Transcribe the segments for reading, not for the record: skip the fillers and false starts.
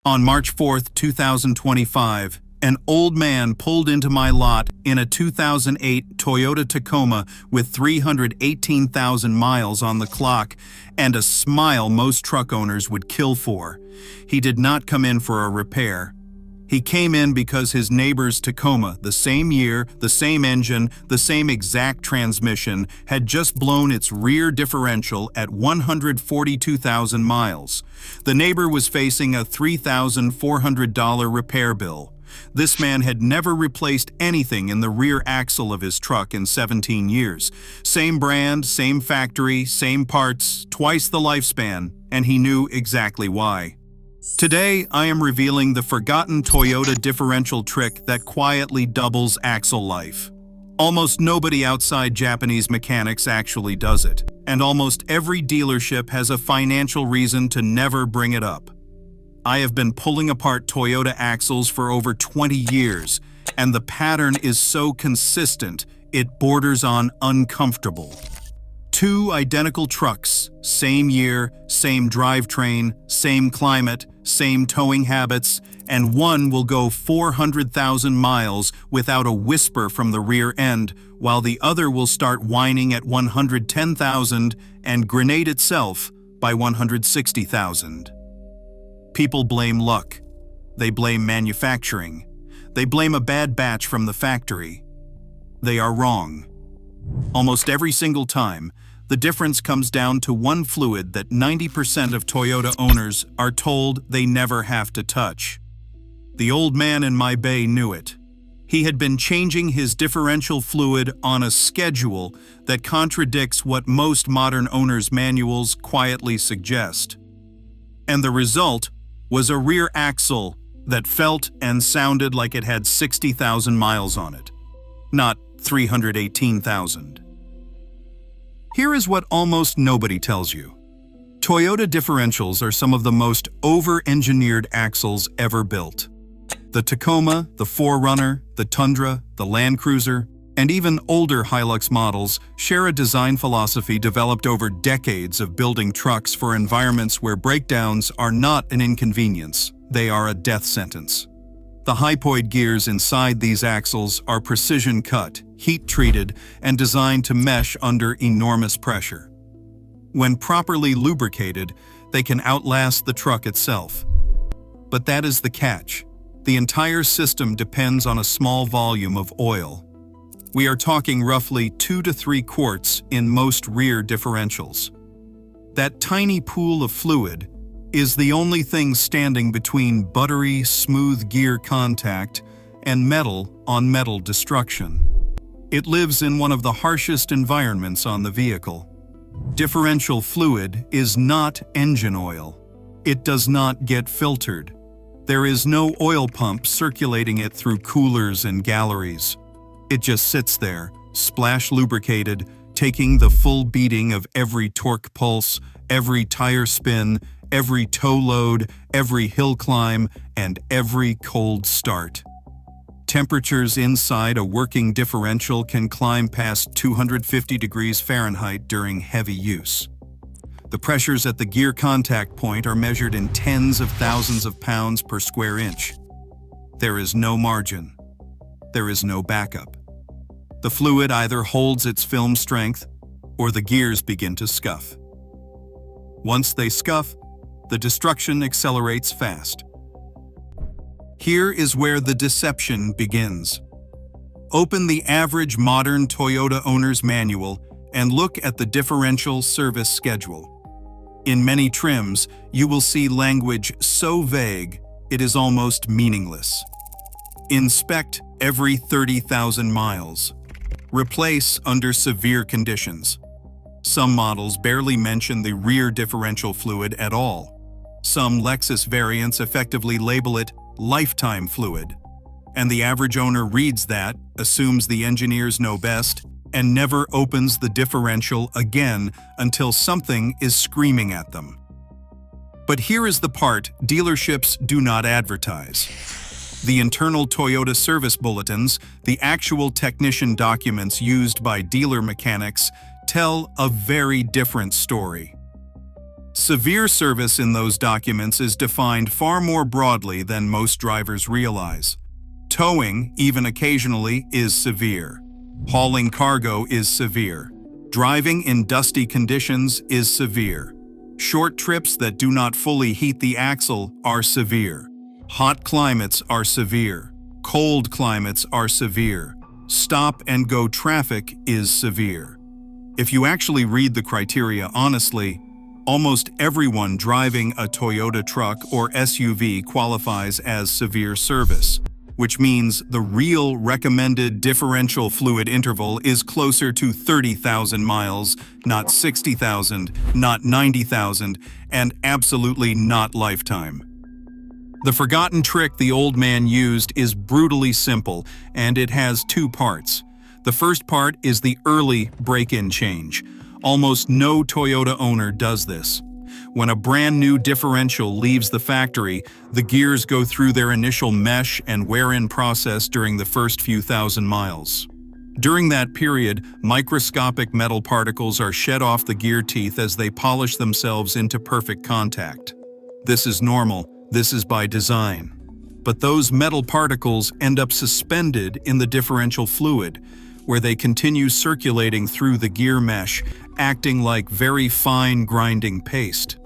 On March 4, 2025, an old man pulled into my lot in a 2008 Toyota Tacoma with 318,000 miles on the clock and a smile most truck owners would kill for. He did not come in for a repair. He came in because his neighbor's Tacoma, the same year, the same engine, the same exact transmission, had just blown its rear differential at 142,000 miles. The neighbor was facing a $3,400 repair bill. This man had never replaced anything in the rear axle of his truck in 17 years. Same brand, same factory, same parts, twice the lifespan, and he knew exactly why. Today, I am revealing the forgotten Toyota differential trick that quietly doubles axle life. Almost nobody outside Japanese mechanics actually does it, and almost every dealership has a financial reason to never bring it up. I have been pulling apart Toyota axles for over 20 years, and the pattern is so consistent, it borders on uncomfortable. Two identical trucks, same year, same drivetrain, same climate, same towing habits, and one will go 400,000 miles without a whisper from the rear end, while the other will start whining at 110,000 and grenade itself by 160,000. People blame luck. They blame manufacturing. They blame a bad batch from the factory. They are wrong. Almost every single time, the difference comes down to one fluid that 90% of Toyota owners are told they never have to touch. The old man in my bay knew it. He had been changing his differential fluid on a schedule that contradicts what most modern owners' manuals quietly suggest. And the result was a rear axle that felt and sounded like it had 60,000 miles on it, not 318,000. Here is what almost nobody tells you. Toyota differentials are some of the most over-engineered axles ever built. The Tacoma, the 4Runner, the Tundra, the Land Cruiser, and even older Hilux models share a design philosophy developed over decades of building trucks for environments where breakdowns are not an inconvenience, they are a death sentence. The hypoid gears inside these axles are precision-cut, heat-treated, and designed to mesh under enormous pressure. When properly lubricated, they can outlast the truck itself. But that is the catch. The entire system depends on a small volume of oil. We are talking roughly 2 to 3 quarts in most rear differentials. That tiny pool of fluid is the only thing standing between buttery, smooth gear contact and metal-on-metal destruction. It lives in one of the harshest environments on the vehicle. Differential fluid is not engine oil. It does not get filtered. There is no oil pump circulating it through coolers and galleries. It just sits there, splash lubricated, taking the full beating of every torque pulse, every tire spin, every toe load, every hill climb, and every cold start. Temperatures inside a working differential can climb past 250 degrees Fahrenheit during heavy use. The pressures at the gear contact point are measured in tens of thousands of pounds per square inch. There is no margin. There is no backup. The fluid either holds its film strength or the gears begin to scuff. Once they scuff, the destruction accelerates fast. Here is where the deception begins. Open the average modern Toyota owner's manual and look at the differential service schedule. In many trims, you will see language so vague it is almost meaningless. Inspect every 30,000 miles. Replace under severe conditions. Some models barely mention the rear differential fluid at all. Some Lexus variants effectively label it lifetime fluid, and the average owner reads that, assumes the engineers know best, and never opens the differential again until something is screaming at them. But here is the part dealerships do not advertise. The internal Toyota service bulletins, the actual technician documents used by dealer mechanics, tell a very different story. Severe service in those documents is defined far more broadly than most drivers realize. Towing, even occasionally, is severe. Hauling cargo is severe. Driving in dusty conditions is severe. Short trips that do not fully heat the axle are severe. Hot climates are severe. Cold climates are severe. Stop-and-go traffic is severe. If you actually read the criteria honestly, almost everyone driving a Toyota truck or SUV qualifies as severe service, which means the real recommended differential fluid interval is closer to 30,000 miles, not 60,000, not 90,000, and absolutely not lifetime. The forgotten trick the old man used is brutally simple, and it has two parts. The first part is the early break-in change. Almost no Toyota owner does this. When a brand new differential leaves the factory, the gears go through their initial mesh and wear-in process during the first few thousand miles. During that period, microscopic metal particles are shed off the gear teeth as they polish themselves into perfect contact. This is normal, this is by design. But those metal particles end up suspended in the differential fluid, where they continue circulating through the gear mesh, acting like very fine grinding paste.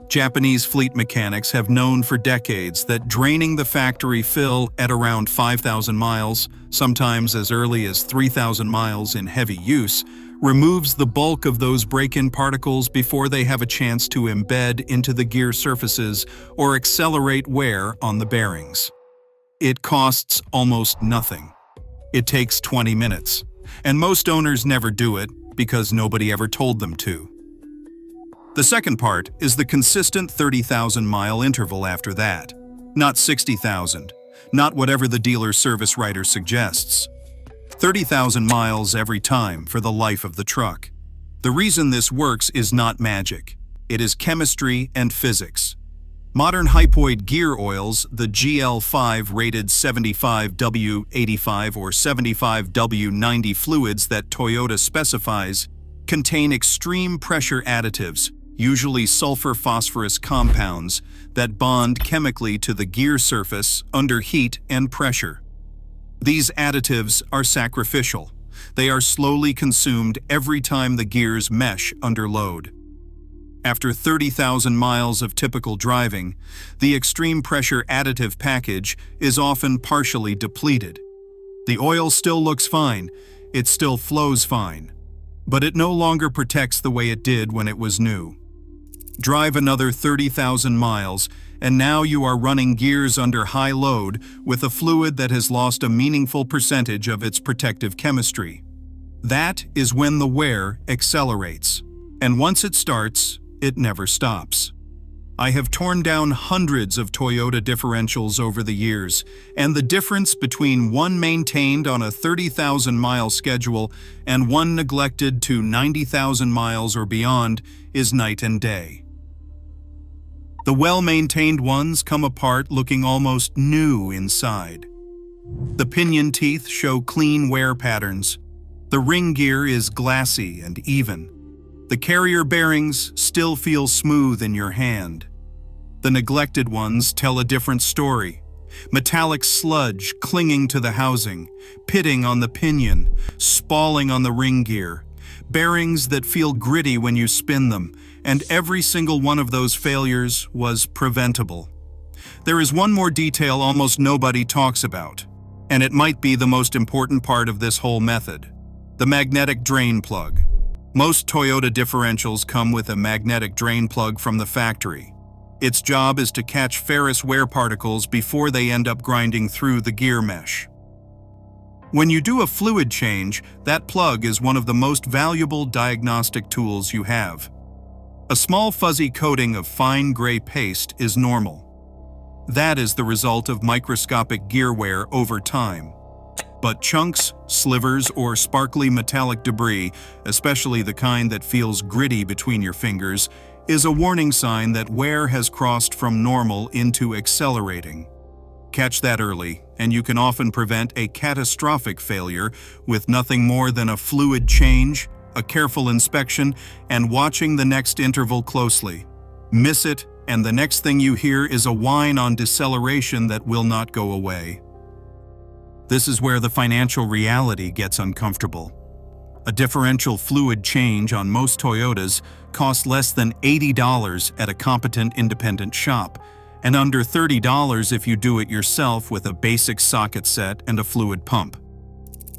Japanese fleet mechanics have known for decades that draining the factory fill at around 5,000 miles, sometimes as early as 3,000 miles in heavy use, removes the bulk of those break-in particles before they have a chance to embed into the gear surfaces or accelerate wear on the bearings. It costs almost nothing. It takes 20 minutes, and most owners never do it because nobody ever told them to. The second part is the consistent 30,000-mile interval after that. Not 60,000, not whatever the dealer's service writer suggests. 30,000 miles every time for the life of the truck. The reason this works is not magic. It is chemistry and physics. Modern hypoid gear oils, the GL5 rated 75W85 or 75W90 fluids that Toyota specifies, contain extreme pressure additives, usually sulfur-phosphorus compounds, that bond chemically to the gear surface under heat and pressure. These additives are sacrificial. They are slowly consumed every time the gears mesh under load. After 30,000 miles of typical driving, the extreme pressure additive package is often partially depleted. The oil still looks fine, it still flows fine, but it no longer protects the way it did when it was new. Drive another 30,000 miles, and now you are running gears under high load with a fluid that has lost a meaningful percentage of its protective chemistry. That is when the wear accelerates, and once it starts, it never stops. I have torn down hundreds of Toyota differentials over the years, and the difference between one maintained on a 30,000-mile schedule and one neglected to 90,000 miles or beyond is night and day. The well-maintained ones come apart looking almost new inside. The pinion teeth show clean wear patterns. The ring gear is glassy and even. The carrier bearings still feel smooth in your hand. The neglected ones tell a different story. Metallic sludge clinging to the housing, pitting on the pinion, spalling on the ring gear. Bearings that feel gritty when you spin them, and every single one of those failures was preventable. There is one more detail almost nobody talks about, and it might be the most important part of this whole method: the magnetic drain plug. Most Toyota differentials come with a magnetic drain plug from the factory. Its job is to catch ferrous wear particles before they end up grinding through the gear mesh. When you do a fluid change, that plug is one of the most valuable diagnostic tools you have. A small fuzzy coating of fine gray paste is normal. That is the result of microscopic gear wear over time. But chunks, slivers, or sparkly metallic debris, especially the kind that feels gritty between your fingers, is a warning sign that wear has crossed from normal into accelerating. Catch that early, and you can often prevent a catastrophic failure with nothing more than a fluid change a careful inspection, and watching the next interval closely. Miss it, and the next thing you hear is a whine on deceleration that will not go away. This is where the financial reality gets uncomfortable. A differential fluid change on most Toyotas costs less than $80 at a competent independent shop, and under $30 if you do it yourself with a basic socket set and a fluid pump.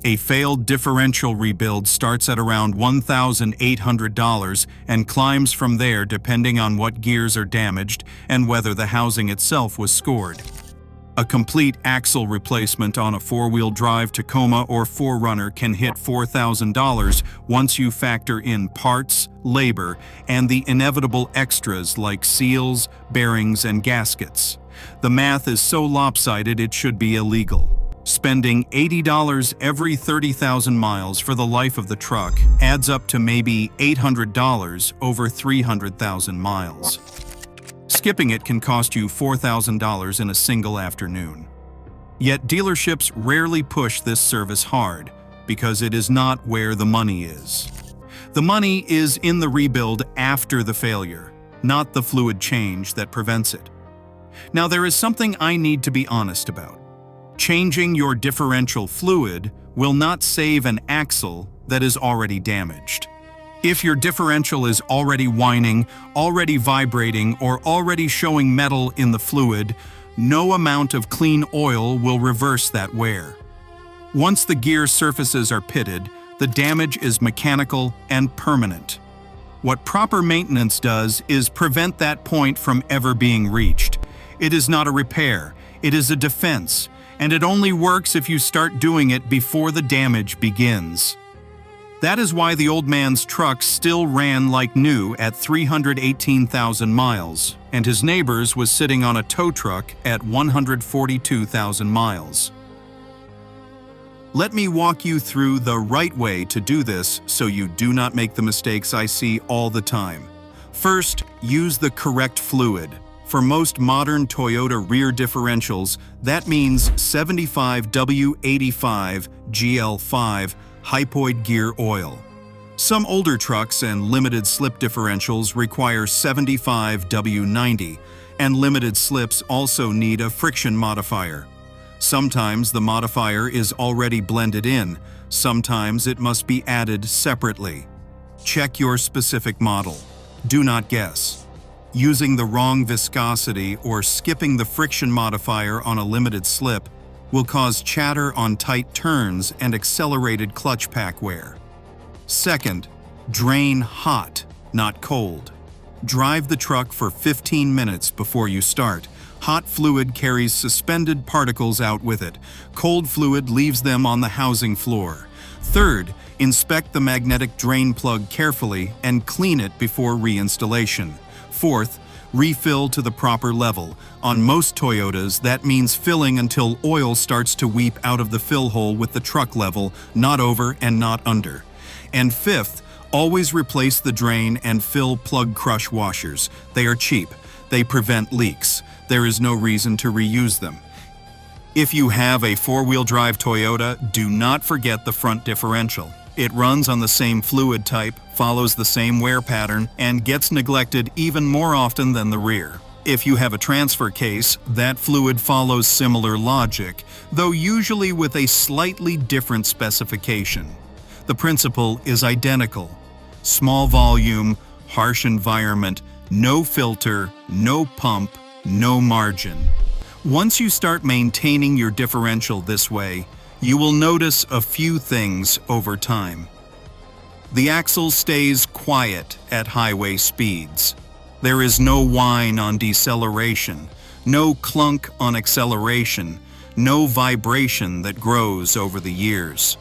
A failed differential rebuild starts at around $1,800 and climbs from there depending on what gears are damaged and whether the housing itself was scored. A complete axle replacement on a four-wheel drive Tacoma or 4Runner can hit $4,000 once you factor in parts, labor, and the inevitable extras like seals, bearings, and gaskets. The math is so lopsided it should be illegal. Spending $80 every 30,000 miles for the life of the truck adds up to maybe $800 over 300,000 miles. Skipping it can cost you $4,000 in a single afternoon. Yet dealerships rarely push this service hard because it is not where the money is. The money is in the rebuild after the failure, not the fluid change that prevents it. Now, there is something I need to be honest about. Changing your differential fluid will not save an axle that is already damaged. If your differential is already whining, already vibrating, or already showing metal in the fluid, no amount of clean oil will reverse that wear. Once the gear surfaces are pitted, the damage is mechanical and permanent. What proper maintenance does is prevent that point from ever being reached. It is not a repair, it is a defense, and it only works if you start doing it before the damage begins. That is why the old man's truck still ran like new at 318,000 miles, and his neighbor's was sitting on a tow truck at 142,000 miles. Let me walk you through the right way to do this so you do not make the mistakes I see all the time. First, use the correct fluid. For most modern Toyota rear differentials, that means 75W85 GL5 hypoid gear oil. Some older trucks and limited slip differentials require 75W90, and limited slips also need a friction modifier. Sometimes the modifier is already blended in, sometimes it must be added separately. Check your specific model. Do not guess. Using the wrong viscosity or skipping the friction modifier on a limited slip will cause chatter on tight turns and accelerated clutch pack wear. Second, drain hot, not cold. Drive the truck for 15 minutes before you start. Hot fluid carries suspended particles out with it. Cold fluid leaves them on the housing floor. Third, inspect the magnetic drain plug carefully and clean it before reinstallation. Fourth, refill to the proper level. On most Toyotas, that means filling until oil starts to weep out of the fill hole with the truck level, not over and not under. And fifth, always replace the drain and fill plug crush washers. They are cheap. They prevent leaks. There is no reason to reuse them. If you have a four-wheel drive Toyota, do not forget the front differential. It runs on the same fluid type, follows the same wear pattern, and gets neglected even more often than the rear. If you have a transfer case, that fluid follows similar logic, though usually with a slightly different specification. The principle is identical. Small volume, harsh environment, no filter, no pump, no margin. Once you start maintaining your differential this way, you will notice a few things over time. The axle stays quiet at highway speeds. There is no whine on deceleration, no clunk on acceleration, no vibration that grows over the years.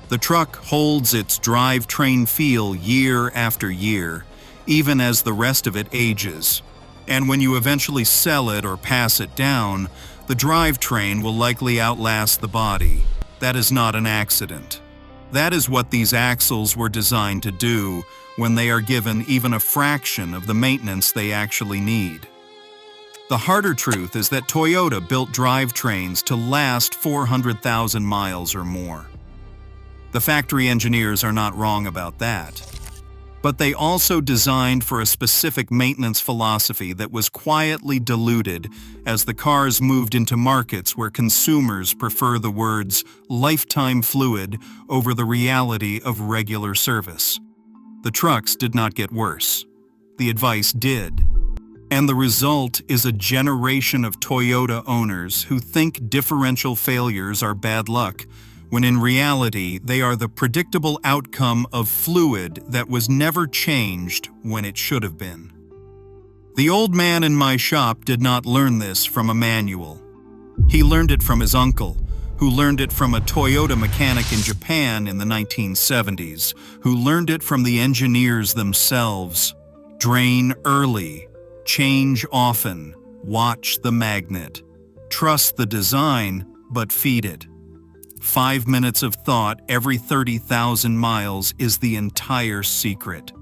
The truck holds its drivetrain feel year after year, even as the rest of it ages. And when you eventually sell it or pass it down, the drivetrain will likely outlast the body. That is not an accident. That is what these axles were designed to do when they are given even a fraction of the maintenance they actually need. The harder truth is that Toyota built drivetrains to last 400,000 miles or more. The factory engineers are not wrong about that. But they also designed for a specific maintenance philosophy that was quietly diluted as the cars moved into markets where consumers prefer the words lifetime fluid over the reality of regular service. The trucks did not get worse. The advice did. And the result is a generation of Toyota owners who think differential failures are bad luck, when in reality they are the predictable outcome of fluid that was never changed when it should have been. The old man in my shop did not learn this from a manual. He learned it from his uncle, who learned it from a Toyota mechanic in Japan in the 1970s, who learned it from the engineers themselves. Drain early, change often, watch the magnet. Trust the design, but feed it. 5 minutes of thought every 30,000 miles is the entire secret.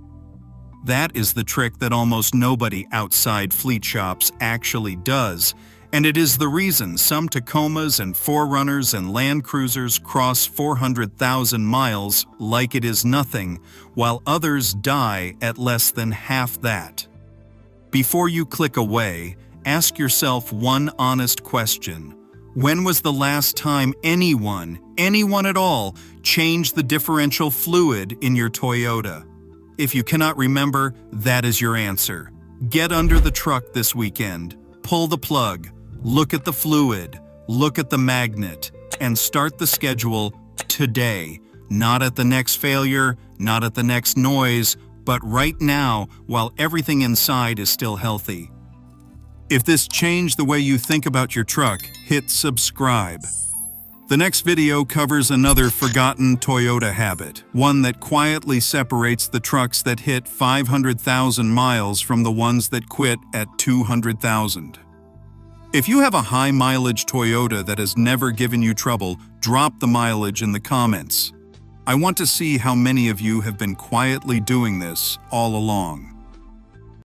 That is the trick that almost nobody outside fleet shops actually does, and it is the reason some Tacomas and 4Runners and Land Cruisers cross 400,000 miles like it is nothing, while others die at less than half that. Before you click away, ask yourself one honest question. When was the last time anyone at all, changed the differential fluid in your Toyota? If you cannot remember, that is your answer. Get under the truck this weekend, pull the plug, look at the fluid, look at the magnet, and start the schedule today. Not at the next failure, not at the next noise, but right now while everything inside is still healthy. If this changed the way you think about your truck, hit subscribe. The next video covers another forgotten Toyota habit, one that quietly separates the trucks that hit 500,000 miles from the ones that quit at 200,000. If you have a high-mileage Toyota that has never given you trouble, drop the mileage in the comments. I want to see how many of you have been quietly doing this all along.